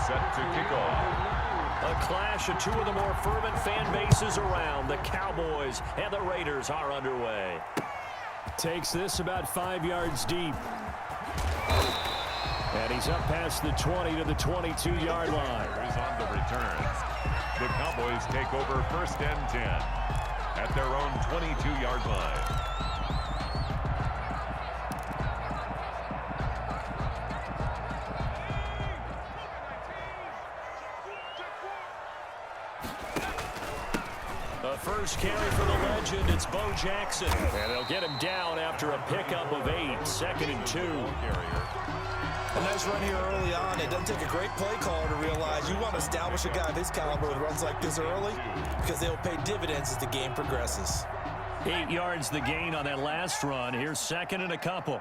Set to kick off. A clash of two of the more fervent fan bases around. The Cowboys and the Raiders are underway. Takes this about 5 yards deep. And he's up past the 20 to the 22-yard line. He's on the return. The Cowboys take over 1st and 10 at their own 22-yard line. First carry for the legend, it's Bo Jackson. And they'll get him down after a pickup of 8, 2nd and 2. A nice run here early on. It doesn't take a great play caller to realize you want to establish a guy of his caliber with runs like this early because they'll pay dividends as the game progresses. 8 yards the gain on that last run. Here's 2nd and a couple.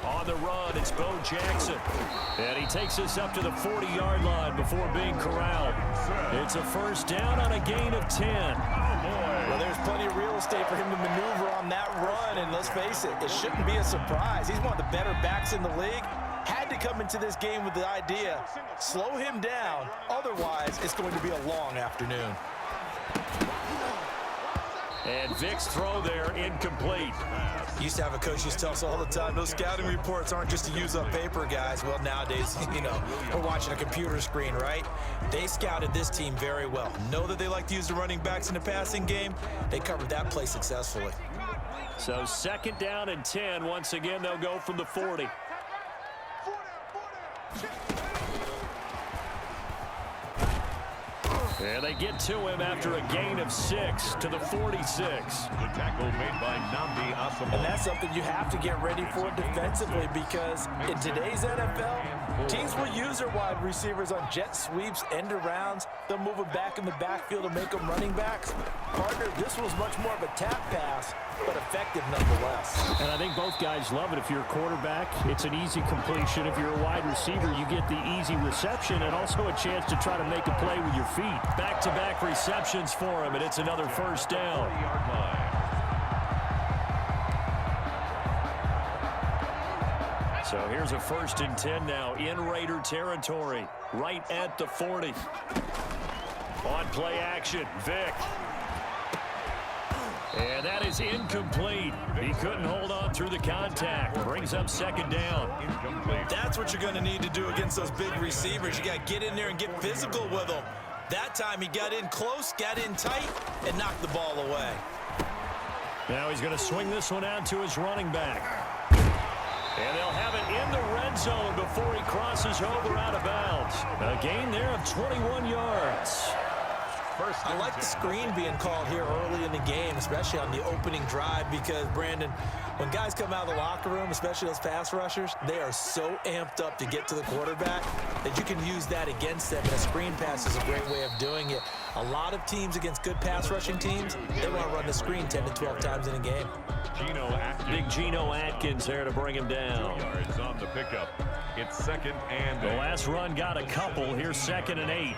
On the run, it's Bo Jackson. And he takes us up to the 40-yard line before being corralled. It's a first down on a gain of 10. Well, there's plenty of real estate for him to maneuver on that run. And let's face it, it shouldn't be a surprise. He's one of the better backs in the league. Had to come into this game with the idea, slow him down. Otherwise, it's going to be a long afternoon. And Vic's throw there incomplete. Used to have a coach used to tell us all the time, those scouting reports aren't just to use up paper, guys. Well, nowadays, we're watching a computer screen, right? They scouted this team very well. Know that they like to use the running backs in the passing game. They covered that play successfully. So 2nd down and 10. Once again, they'll go from the 40. And they get to him after a gain of 6 to the 46. The tackle made by Nnamdi Asomugha. And that's something you have to get ready for defensively because in today's NFL, teams will use their wide receivers on jet sweeps, end arounds. They'll move them back in the backfield to make them running backs. Partner, this was much more of a tap pass, but effective nonetheless. And I think both guys love it. If you're a quarterback, it's an easy completion. If you're a wide receiver, you get the easy reception and also a chance to try to make a play with your feet. Back-to-back receptions for him, and it's another first down. So here's a 1st and 10 now in Raider territory, right at the 40. On play action, Vic. And that is incomplete. He couldn't hold on through the contact. Brings up 2nd down. That's what you're going to need to do against those big receivers. You got to get in there and get physical with them. That time he got in close, got in tight, and knocked the ball away. Now he's going to swing this one out to his running back. And they'll have it in the red zone before he crosses over out of bounds. A gain there of 21 yards. I like the screen being called here early in the game, especially on the opening drive, because, Brandon, when guys come out of the locker room, especially those pass rushers, they are so amped up to get to the quarterback that you can use that against them, and a screen pass is a great way of doing it. A lot of teams against good pass rushing teams, they want to run the screen 10 to 12 times in a game. Big Geno Atkins there to bring him down. Yards on the pickup. It's 2nd and 8. The last run got a couple. Here's 2nd and 8.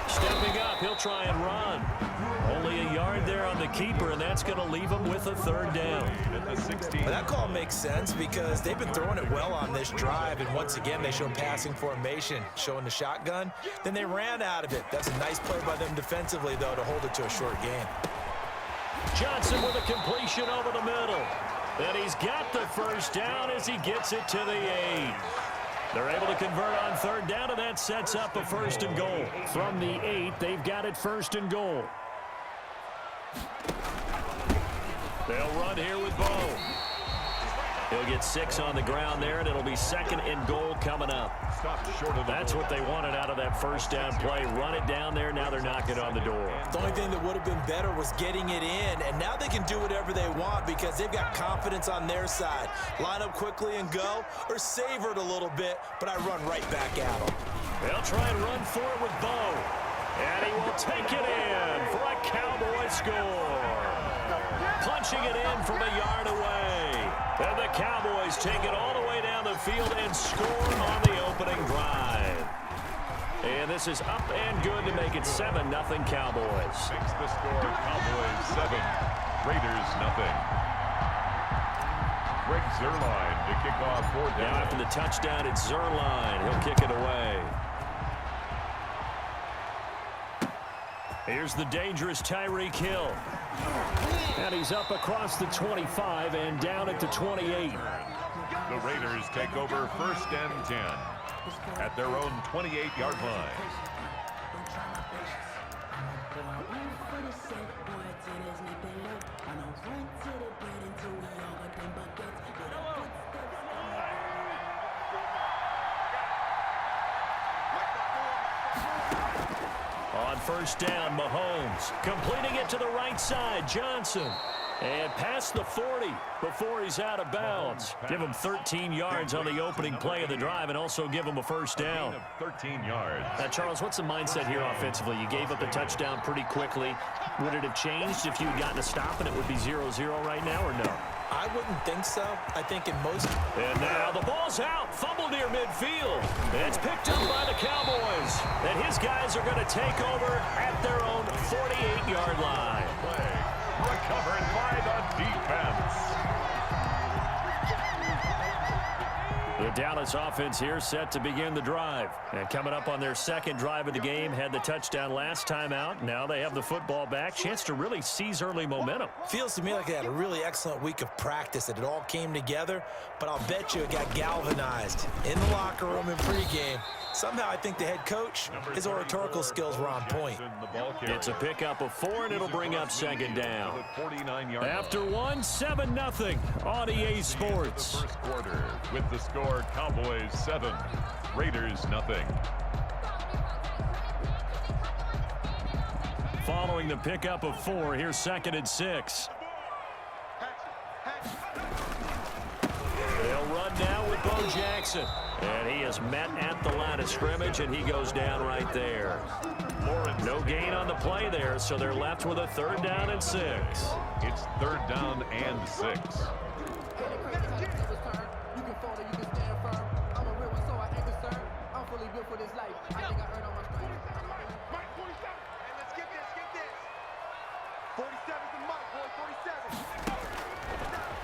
Stepping up, he'll try and run. Only a yard there on the keeper, and that's going to leave him with a 3rd down. Well, that call makes sense because they've been throwing it well on this drive, and once again they show passing formation, showing the shotgun. Then they ran out of it. That's a nice play by them defensively, though, to hold it to a short gain. Johnson with a completion over the middle. And he's got the first down as he gets it to the 8. They're able to convert on 3rd down, and that sets up a 1st and goal. From the 8, they've got it 1st and goal. They'll run here with Bo. He'll get 6 on the ground there, and it'll be 2nd and goal coming up. That's what they wanted out of that first down play. Run it down there. Now they're knocking on the door. The only thing that would have been better was getting it in, and now they can do whatever they want because they've got confidence on their side. Line up quickly and go, or savor it a little bit, but I run right back at them. They'll try and run for it with Bo. And he will take it in for a Cowboy score. Punching it in from a yard away. And the Cowboys take it all the way down the field and score on the opening drive. And this is up and good to make it 7-0 Cowboys. Makes the score Cowboys 7, Raiders 0. Zerline to kick off for Now after the touchdown, it's Zerline. He'll kick it away. Here's the dangerous Tyreek Hill. And he's up across the 25 and down at the 28. The Raiders take over 1st and 10 at their own 28-yard line. On 1st down, Mahomes completing it to the right side. Johnson. And past the 40 before he's out of bounds. Give him 13 yards on the opening play of the drive and also give him a 1st down. 13 yards. Now, Charles, what's the mindset here offensively? You gave up the touchdown pretty quickly. Would it have changed if you had gotten a stop and it would be 0-0 right now or no? I wouldn't think so. I think in most... And now the ball's out. Fumble near midfield. It's picked up by the Cowboys. And his guys are going to take over at their own 48-yard line. Recovered by the defense. The Dallas offense here set to begin the drive. And coming up on their 2nd drive of the game, had the touchdown last time out. Now they have the football back. Chance to really seize early momentum. Feels to me like they had a really excellent week of practice, that it all came together, but I'll bet you it got galvanized in the locker room in pregame. Somehow I think the head coach, his oratorical skills were on point. It's a pickup of 4, and it'll bring up 2nd down. After 1, 7-0 on EA Sports. First quarter with the score Cowboys 7, Raiders 0. Following the pickup of 4, here's 2nd and 6. They'll run now with Bo Jackson. And he is met at the line of scrimmage, and he goes down right there. No gain on the play there, so they're left with a 3rd down and 6. It's 3rd down and 6.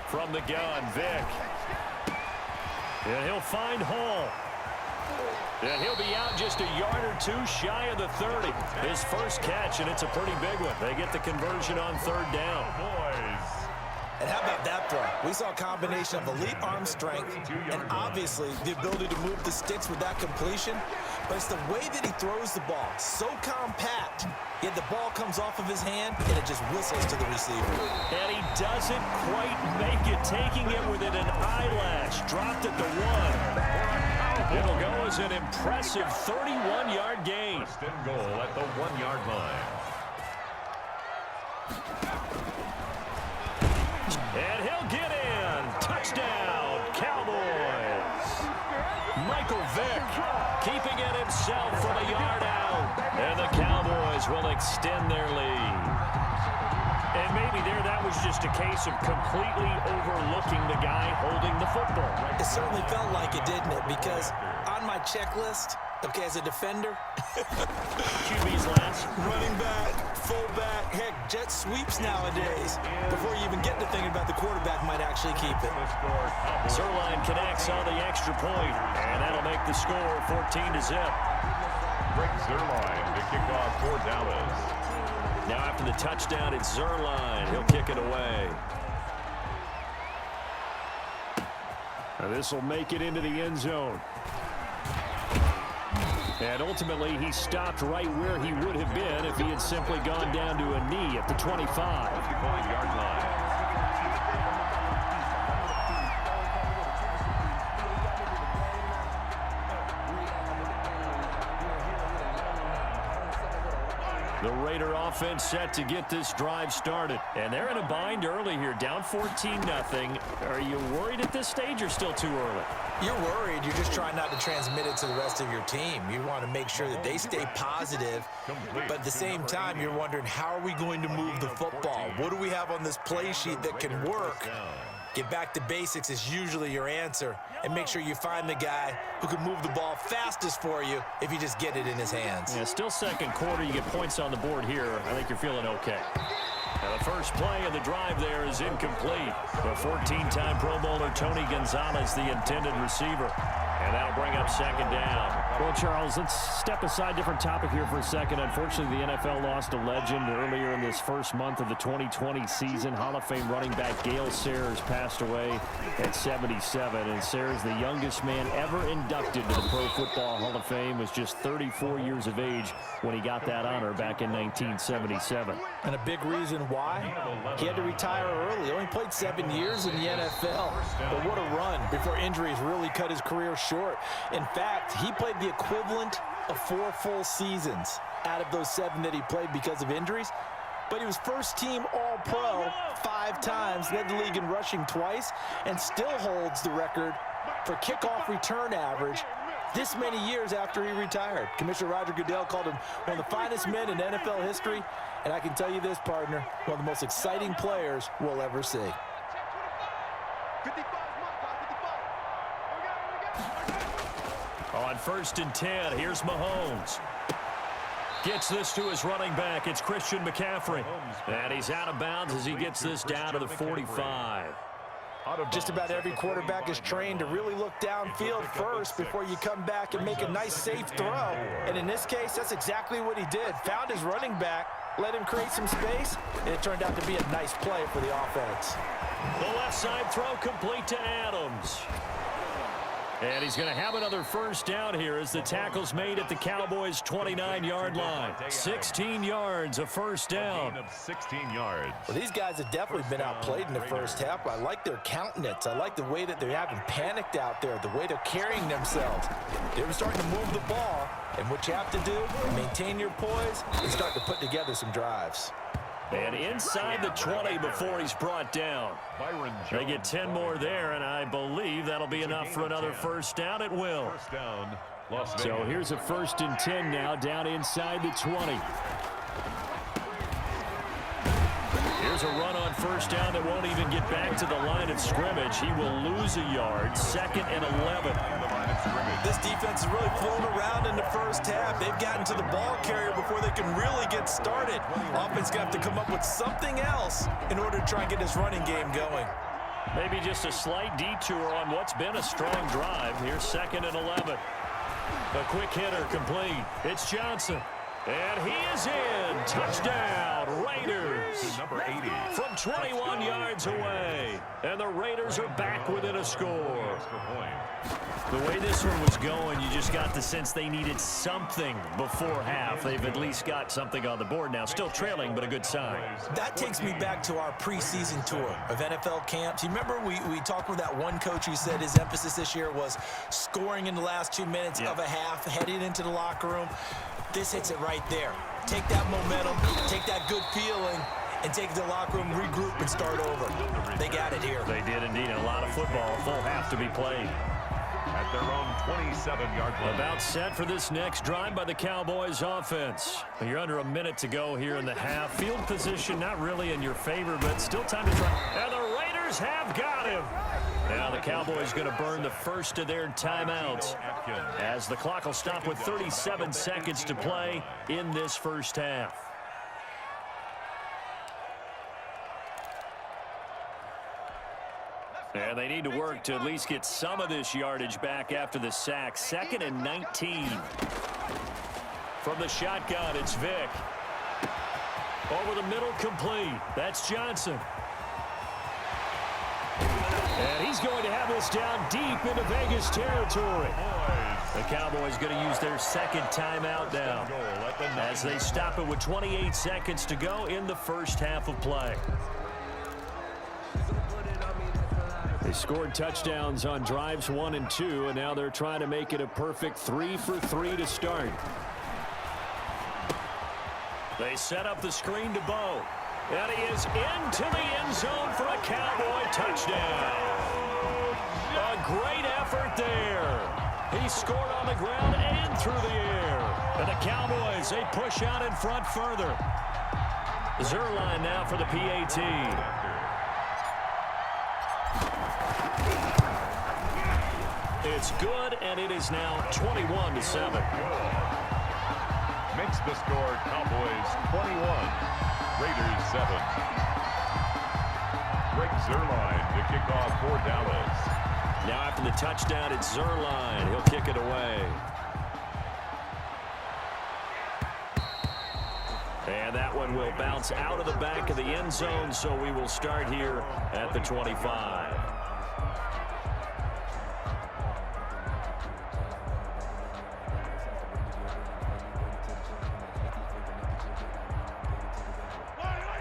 From the gun, Vic. And he'll find Hall. And he'll be out just a yard or 2 shy of the 30. His first catch, and it's a pretty big one. They get the conversion on 3rd down. And how about that throw? We saw a combination of elite arm strength and obviously the ability to move the sticks with that completion. But it's the way that he throws the ball. So compact. Yet the ball comes off of his hand and it just whistles to the receiver. And he doesn't quite make it, taking it within an eyelash. Dropped at the 1. It'll go as an impressive 31-yard gain. First and goal at the 1-yard line. And he'll get in. Touchdown, Cowboys. Michael Vick keeping it himself from a yard out. And the Cowboys will extend their lead. And maybe that was just a case of completely overlooking the guy holding the football. It certainly felt like it, didn't it? Because on my checklist, okay, as a defender, QB's last. running back, fullback, heck, jet sweeps nowadays. Before you even get to thinking about the quarterback might actually keep it. Zerline connects on the extra point, and that'll make the score 14-0. Greg Zerline to kick off for Dallas. Now after the touchdown, it's Zerline. He'll kick it away. Now this will make it into the end zone. And ultimately, he stopped right where he would have been if he had simply gone down to a knee at the 25. 55-yard line. The Raider offense set to get this drive started. And they're in a bind early here, down 14-0. Are you worried at this stage or still too early? You're worried. You're just trying not to transmit it to the rest of your team. You want to make sure that they stay positive. But at the same time, you're wondering, how are we going to move the football? What do we have on this play sheet that can work? Get back to basics is usually your answer. And make sure you find the guy who can move the ball fastest for you if you just get it in his hands. Yeah, still second quarter. You get points on the board here. I think you're feeling okay. And the first play of the drive there is incomplete. The 14-time Pro Bowler Tony Gonzalez, the intended receiver. And that'll bring up second down. Well, Charles, let's step aside, different topic here for a second. Unfortunately, the NFL lost a legend earlier in this first month of the 2020 season. Hall of Fame running back Gale Sayers passed away at 77. And Sayers, the youngest man ever inducted to the Pro Football Hall of Fame, was just 34 years of age when he got that honor back in 1977. And a big reason why? He had to retire early. He only played 7 years in the NFL. But what a run before injuries really cut his career short. In fact, he played the equivalent of 4 full seasons out of those 7 that he played because of injuries. But he was first-team All-Pro 5 times, led the league in rushing twice, and still holds the record for kickoff return average this many years after he retired. Commissioner Roger Goodell called him one of the finest men in NFL history, and I can tell you this, partner, one of the most exciting players we'll ever see. On 1st and 10, here's Mahomes. Gets this to his running back. It's Christian McCaffrey. And he's out of bounds as he gets this down to the 45. Just about every quarterback is trained to really look downfield first before you come back and make a nice, safe throw. And in this case, that's exactly what he did. Found his running back, let him create some space, and it turned out to be a nice play for the offense. The left side throw complete to Adams. And he's going to have another first down here as the tackle's made at the Cowboys' 29-yard line. 16 yards, a first down. 16 yards. Well, these guys have definitely been outplayed in the first half. I like their countenance. I like the way that they haven't panicked out there, the way they're carrying themselves. They were starting to move the ball, and what you have to do, maintain your poise and start to put together some drives. And inside the 20 before he's brought down. They get 10 more there, and I believe that'll be enough for another first down. It will. First down, Las Vegas. So here's a 1st and 10 now, down inside the 20. Here's a run on first down that won't even get back to the line of scrimmage. He will lose a yard. 2nd and 11. This defense is really flown around in the first half. They've gotten to the ball carrier before they can really get started. Offense got to come up with something else in order to try and get this running game going. Maybe just a slight detour on what's been a strong drive. Here's 2nd and 11. A quick hitter complete. It's Johnson. And he is in. Touchdown, Raiders. Number 80. From 21 yards away. And the Raiders are back within a score. The way this one was going, you just got the sense they needed something before half. They've at least got something on the board now. Still trailing, but a good sign. That takes me back to our preseason tour of NFL camps. You remember we talked with that one coach who said his emphasis this year was scoring in the last 2 minutes of a half, heading into the locker room. This hits it right there. Take that momentum, take that good feeling, and take it to the locker room, regroup, and start over. They got it here. They did indeed. A lot of football, full half to be played. At their own 27-yard line. About set for this next drive by the Cowboys offense. You're under a minute to go here in the half. Field position not really in your favor, but still time to try. And the Raiders have got him. Now the Cowboys going to burn the first of their timeouts as the clock will stop with 37 seconds to play in this first half. And they need to work to at least get some of this yardage back after the sack. 2nd and 19. From the shotgun, it's Vick. Over the middle, complete. That's Johnson. And he's going to have this down deep into Vegas territory. The Cowboys going to use their 2nd timeout now as they stop it with 28 seconds to go in the first half of play. They scored touchdowns on drives 1 and 2, and now they're trying to make it a perfect 3 for 3 to start. They set up the screen to Bo. And he is into the end zone for a Cowboy touchdown. A great effort there. He scored on the ground and through the air. And the Cowboys, they push out in front further. Zerline now for the PAT. It's good, and it is now 21-7. Makes the score Cowboys 21. Raiders 7. Greg Zuerlein to kick off for Dallas. Now after the touchdown, it's Zuerlein. He'll kick it away. And that one will bounce out of the back of the end zone, so we will start here at the 25.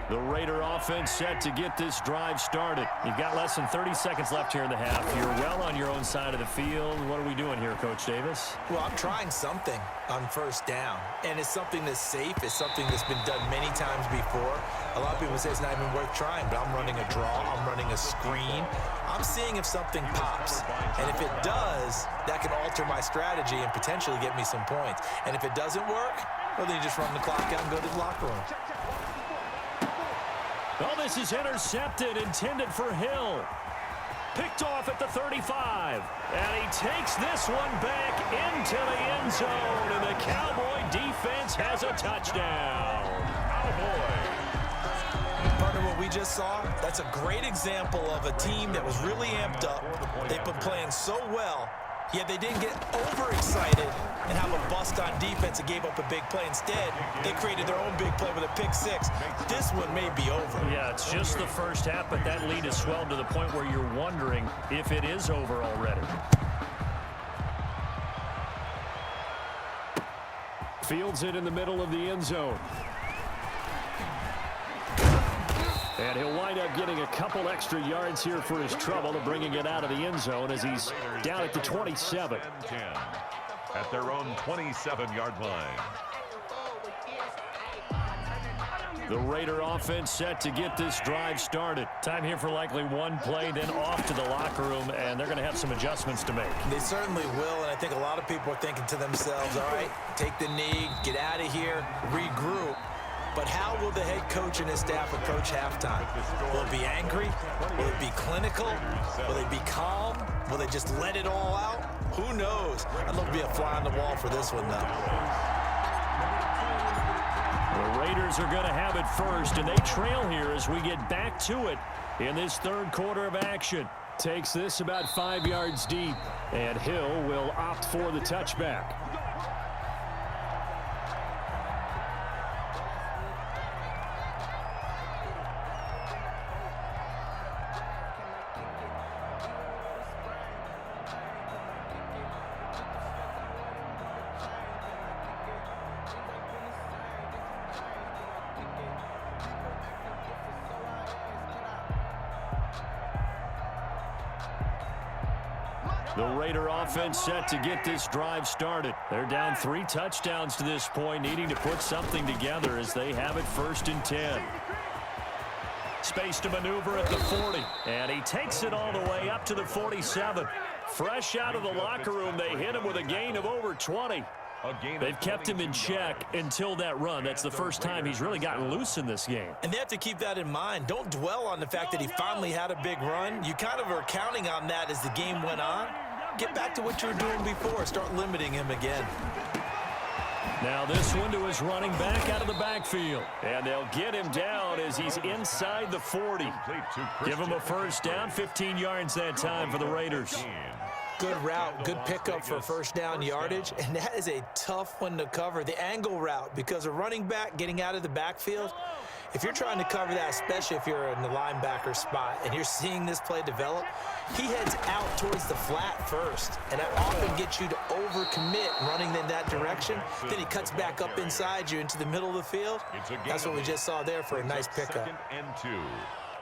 The Raider offense set to get this drive started. You've got less than 30 seconds left here in the half. You're well on your own side of the field. What are we doing here, Coach Davis? Well, I'm trying something on first down, and it's something that's safe. It's something that's been done many times before. A lot of people say it's not even worth trying, but I'm running a draw. I'm running a screen. I'm seeing if something pops, and if it does, that can alter my strategy and potentially get me some points. And if it doesn't work, well, then you just run the clock out and go to the locker room. Oh, this is intercepted, intended for Hill. Picked off at the 35. And he takes this one back into the end zone. And the Cowboy defense has a touchdown. Partner, what we just saw, that's a great example of a team that was really amped up. They've been playing so well, yet they didn't get overexcited and have a bust on defense and gave up a big play. Instead, they created their own big play with a pick six. This one may be over. Yeah, it's just the first half, but that lead has swelled to the point where you're wondering if it is over already. Fields it in the middle of the end zone. And he'll wind up getting a couple extra yards here for his trouble of bringing it out of the end zone as he's down at the 27. At their own 27-yard line. The Raider offense set to get this drive started. Time here for likely one play, then off to the locker room, and they're going to have some adjustments to make. They certainly will, and I think a lot of people are thinking to themselves, all right, take the knee, get out of here, regroup. But how will the head coach and his staff approach halftime? Will it be angry? Will it be clinical? Will they be calm? Will they just let it all out? Who knows? I'd love to be a fly on the wall for this one, though. The Raiders are going to have it first, and they trail here as we get back to it in this third quarter of action. Takes this about 5 yards deep, and Hill will opt for the touchback. The Raider offense set to get this drive started. They're down 3 touchdowns to this point, needing to put something together as they have it 1st and 10. Space to maneuver at the 40, and he takes it all the way up to the 47. Fresh out of the locker room, they hit him with a gain of over 20. They've kept him in check until that run. That's the first time he's really gotten loose in this game. And they have to keep that in mind. Don't dwell on the fact that he finally had a big run. You kind of are counting on that as the game went on. Get back to what you were doing before. Start limiting him again. Now this one to his running back out of the backfield. And they'll get him down as he's inside the 40. Give him a first down, 15 yards that time for the Raiders. Good route, good pickup for first down yardage, and that is a tough one to cover, the angle route, because a running back getting out of the backfield, if you're trying to cover that, especially if you're in the linebacker spot and you're seeing this play develop, he heads out towards the flat first, and that often gets you to overcommit running in that direction. Then he cuts back up inside you into the middle of the field. That's what we just saw there for a nice pickup.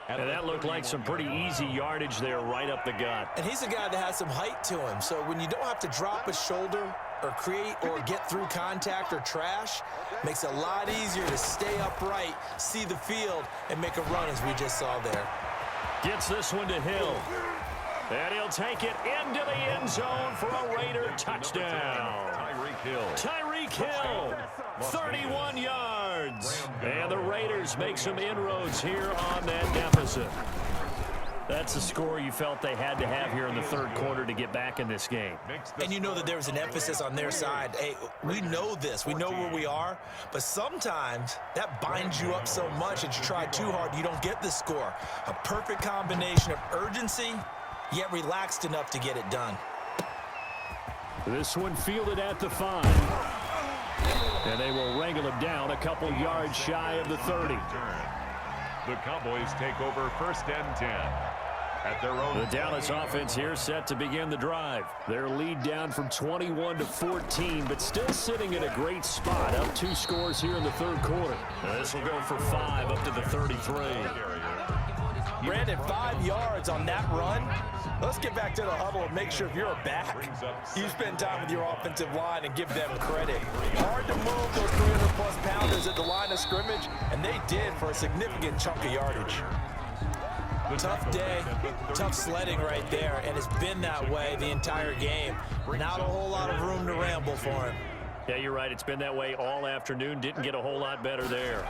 And that looked like some pretty easy yardage there right up the gut. And he's a guy that has some height to him. So when you don't have to drop a shoulder or create or get through contact or trash, makes it a lot easier to stay upright, see the field, and make a run as we just saw there. Gets this one to Hill. And he'll take it into the end zone for a Raider touchdown. Tyreek Hill, 31 yards. And the Raiders make some inroads here on that deficit. That's the score you felt they had to have here in the third quarter to get back in this game. And you know that there was an emphasis on their side. Hey, we know this. We know where we are. But sometimes that binds you up so much that you try too hard, you don't get the score. A perfect combination of urgency, yet relaxed enough to get it done. This one fielded at the 5. And they will wrangle him down a couple yards shy of the 30. The Cowboys take over 1st and 10. At their own. The Dallas offense here set to begin the drive. Their lead down from 21 to 14, but still sitting in a great spot. Up 2 scores here in the third quarter. This will go for 5 up to the 33. Brandon, 5 yards on that run. Let's get back to the huddle and make sure if you're a back, you spend time with your offensive line and give them credit. Hard to move those 300-plus pounders at the line of scrimmage, and they did for a significant chunk of yardage. Tough day, tough sledding right there, and it's been that way the entire game. Not a whole lot of room to ramble for him. Yeah, you're right. It's been that way all afternoon. Didn't get a whole lot better there.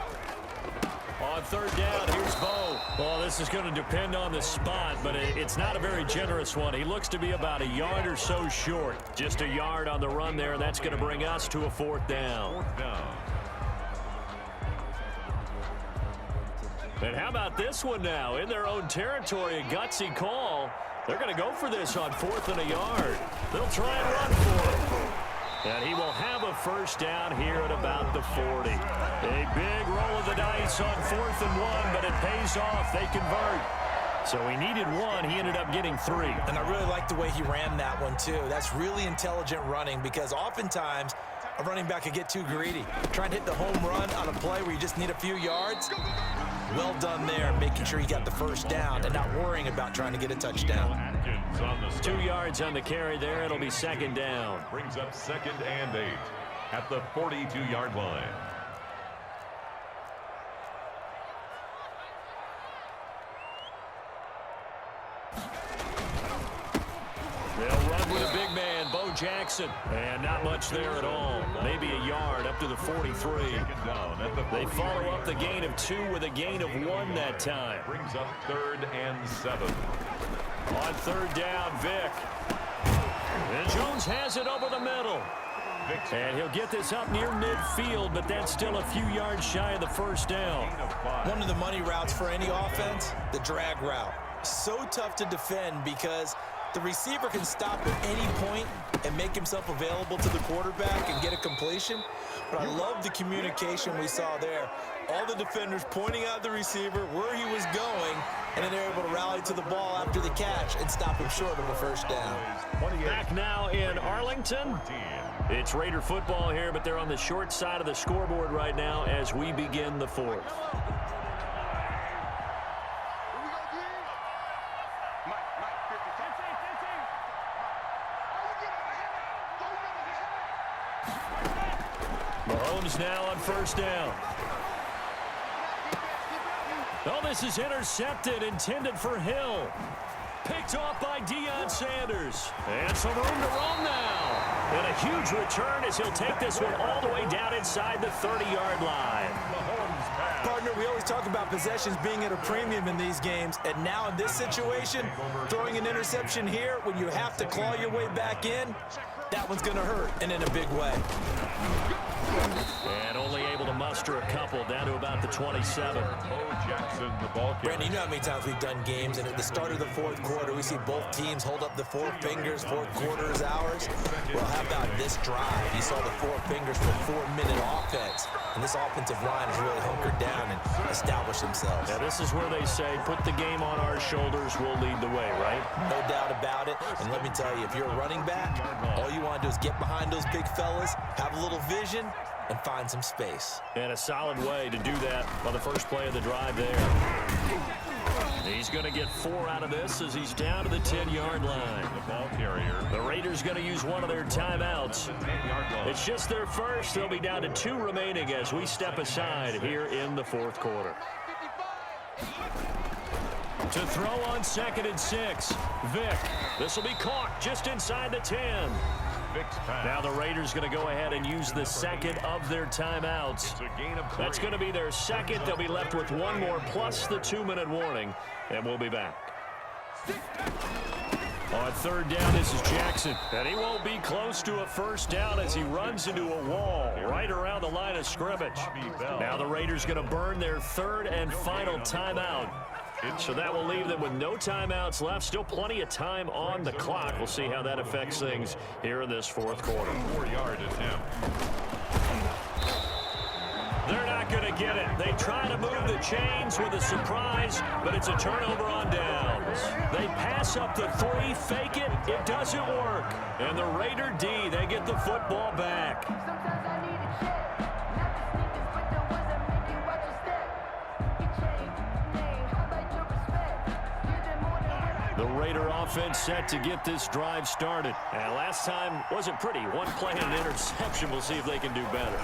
On 3rd down, here's Bo. Well, this is going to depend on the spot, but it's not a very generous one. He looks to be about a yard or so short. Just a yard on the run there, and that's going to bring us to a 4th down. And how about this one now? In their own territory, a gutsy call. They're going to go for this on 4th and a yard. They'll try and run for it. And he will have a 1st down here at about the 40. A big roll of the dice on 4th and 1, but it pays off. They convert. So he needed 1. He ended up getting 3. And I really like the way he ran that one, too. That's really intelligent running because oftentimes a running back could get too greedy. Trying to hit the home run on a play where you just need a few yards. Well done there, making sure you got the 1st down and not worrying about trying to get a touchdown. 2 yards on the carry there. It'll be 2nd down. Brings up 2nd and 8 at the 42-yard line. They'll run with a big man, Bo Jackson. And not much there at all. Maybe a yard up to the 43. They follow up the gain of 2 with a gain of 1 that time. Brings up 3rd and 7. On 3rd down, Vick. And Jones has it over the middle. And he'll get this up near midfield, but that's still a few yards shy of the 1st down. One of the money routes for any offense, the drag route. So tough to defend because the receiver can stop at any point and make himself available to the quarterback and get a completion. But I love the communication we saw there. All the defenders pointing out the receiver, where he was going, and then they're able to rally to the ball after the catch and stop him short of a 1st down. Back now in Arlington. It's Raider football here, but they're on the short side of the scoreboard right now as we begin the 4th. Mahomes now on 1st down. Oh, this is intercepted, intended for Hill. Picked off by Deion Sanders. And some room to run now. And a huge return as he'll take this one all the way down inside the 30-yard line. Partner, we always talk about possessions being at a premium in these games, and now in this situation, throwing an interception here when you have to claw your way back in, that one's going to hurt, and in a big way. And only able to muster a couple down to about the 27. Jackson, the ball carrier. Brandon, you know how many times we've done games, and at the start of the 4th quarter, we see both teams hold up the 4 fingers, 4th quarter is ours. Well, how about this drive? You saw the 4 fingers for a 4-minute offense, and this offensive line has really hunkered down and established themselves. Now, this is where they say, put the game on our shoulders, we'll lead the way, right? No doubt about it, and let me tell you, if you're a running back, all you want to do is get behind those big fellas, have a little vision, and find some space. And a solid way to do that on the first play of the drive there. He's going to get 4 out of this as he's down to the 10-yard line. The ball carrier. The Raiders going to use one of their timeouts. It's just their first. They'll be down to 2 remaining as we step aside here in the 4th quarter. To throw on 2nd and 6. Vick. This will be caught just inside the 10. Now the Raiders going to go ahead and use the 2nd of their timeouts. That's going to be their 2nd. They'll be left with 1 more plus the 2-minute warning, and we'll be back. On third down, this is Jackson. And he won't be close to a first down as he runs into a wall right around the line of scrimmage. Now the Raiders going to burn their third and final timeout. So that will leave them with no timeouts left. Still plenty of time on the clock. We'll see how that affects things here in this fourth quarter. 4-yard attempt. They're not going to get it. They try to move the chains with a surprise, but it's a turnover on downs. They pass up the 3, fake it. It doesn't work. And the Raider D, they get the football back. The Raider offense set to get this drive started. And last time wasn't pretty. One play and an interception. We'll see if they can do better.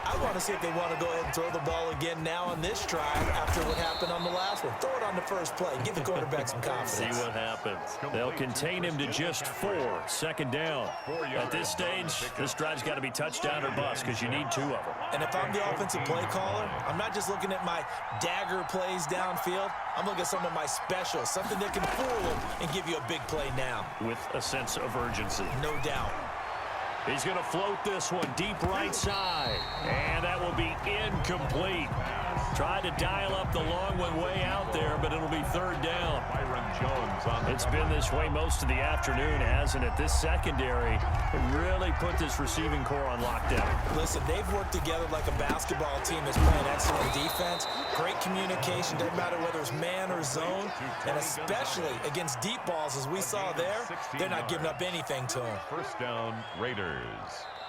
I want to see if they want to go ahead and throw the ball again now on this drive after what happened on the last one. Throw it on the first play. Give the quarterback some confidence. See what happens. They'll contain him to just 4. Second down. At this stage, this drive's got to be touchdown or bust because you need 2 of them. And if I'm the offensive play caller, I'm not just looking at my dagger plays downfield. I'm looking at some of my specials, something that can fool them and give you a big play now. With a sense of urgency. No doubt. He's going to float this one deep right side. And that will be incomplete. Tried to dial up the long one way out there, but it'll be third down. It's been this way most of the afternoon, hasn't it? This secondary really put this receiving core on lockdown. Listen, they've worked together like a basketball team that's playing excellent defense. Great communication, doesn't matter whether it's man or zone. And especially against deep balls, as we saw there, they're not giving up anything to them. First down, Raiders.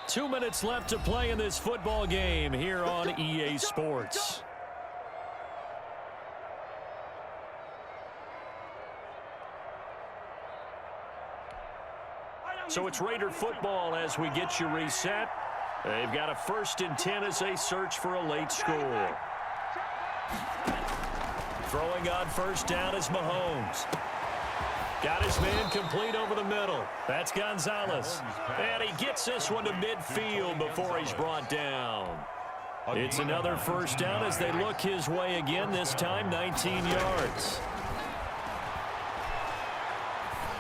2 minutes left to play in this football game here on EA Sports. So it's Raider football as we get you reset. They've got a 1st and 10 as they search for a late score. Throwing on first down is Mahomes. Got his man complete over the middle. That's Gonzalez. And he gets this one to midfield before he's brought down. It's another first down as they look his way again, this time 19 yards.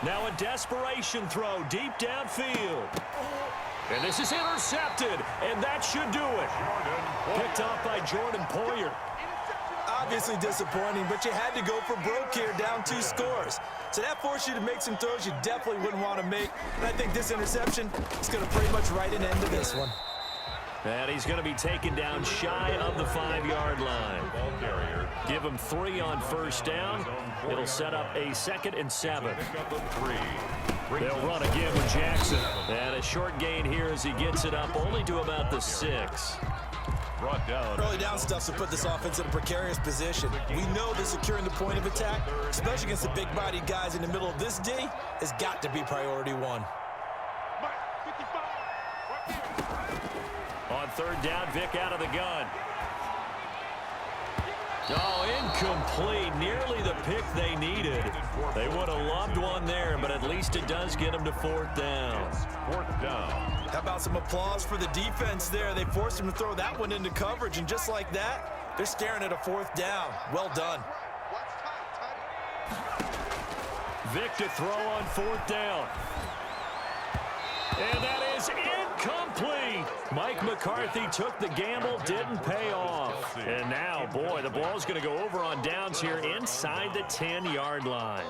Now a desperation throw deep downfield. And this is intercepted, and that should do it. Picked off by Jordan Poyer. Obviously disappointing, but you had to go for broke here, down 2 scores. So that forced you to make some throws you definitely wouldn't want to make. And I think this interception is going to pretty much write an end to this one. And he's going to be taken down shy of the 5-yard line. Give him 3 on first down. It'll set up a 2nd and 7. They'll run again with Jackson. And a short gain here as he gets it up only to about the 6. Brought down. Early down stuff to put this offense in a precarious position. We know that securing the point of attack, especially against the big-bodied guys in the middle of this D, has got to be priority 1. On third down, Vic out of the gun. Oh, incomplete. Nearly the pick they needed. They would have loved one there, but at least it does get them to 4th down. 4th down. How about some applause for the defense there? They forced him to throw that one into coverage, and just like that, they're staring at a 4th down. Well done. Vic to throw on 4th down. And that is incomplete. Mike McCarthy took the gamble, didn't pay off. And now, boy, the ball's going to go over on downs here inside the 10-yard line.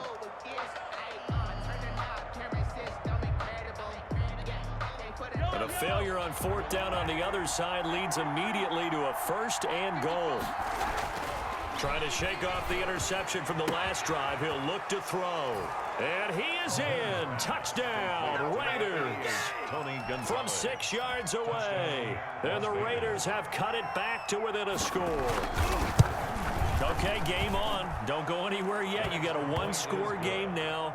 And a failure on 4th down on the other side leads immediately to a 1st and goal. Trying to shake off the interception from the last drive. He'll look to throw. And he is in. Touchdown, Raiders. From 6 yards away. And the Raiders have cut it back to within a score. Okay, game on. Don't go anywhere yet. You got a 1-score game now.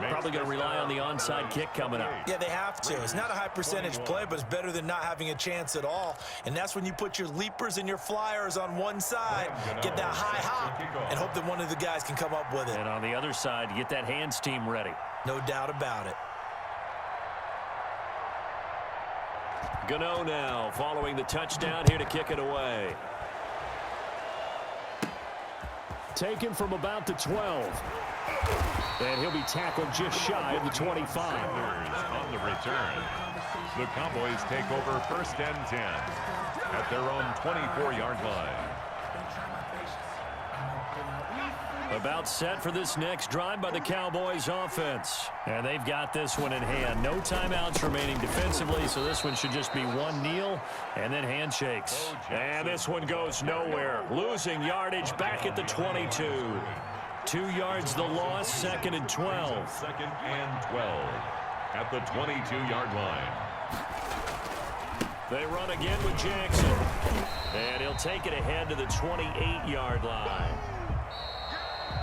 Probably going to rely on the onside kick coming up. Yeah, they have to. It's not a high percentage play, but it's better than not having a chance at all. And that's when you put your leapers and your flyers on one side, get that high hop, and hope that one of the guys can come up with it. And on the other side, get that hands team ready. No doubt about it. Gano now following the touchdown here to kick it away. Taken from about the 12. And he'll be tackled just shy of the 25. On the return. The Cowboys take over first and 10 at their own 24-yard line. About set for this next drive by the Cowboys offense. And they've got this one in hand. No timeouts remaining defensively, so this one should just be one kneel and then handshakes. And this one goes nowhere. Losing yardage back at the 22. 2 yards the loss, 2nd and 12. 2nd and 12 at the 22-yard line. They run again with Jackson. And he'll take it ahead to the 28-yard line.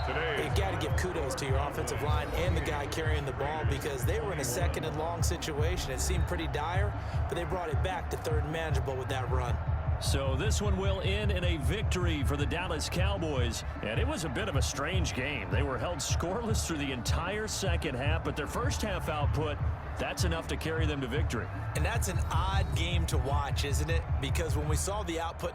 You got to give kudos to your offensive line and the guy carrying the ball because they were in a 2nd and long situation. It seemed pretty dire, but they brought it back to 3rd and manageable with that run. So this one will end in a victory for the Dallas Cowboys. And it was a bit of a strange game. They were held scoreless through the entire second half, but their first half output, that's enough to carry them to victory. And that's an odd game to watch, isn't it? Because when we saw the output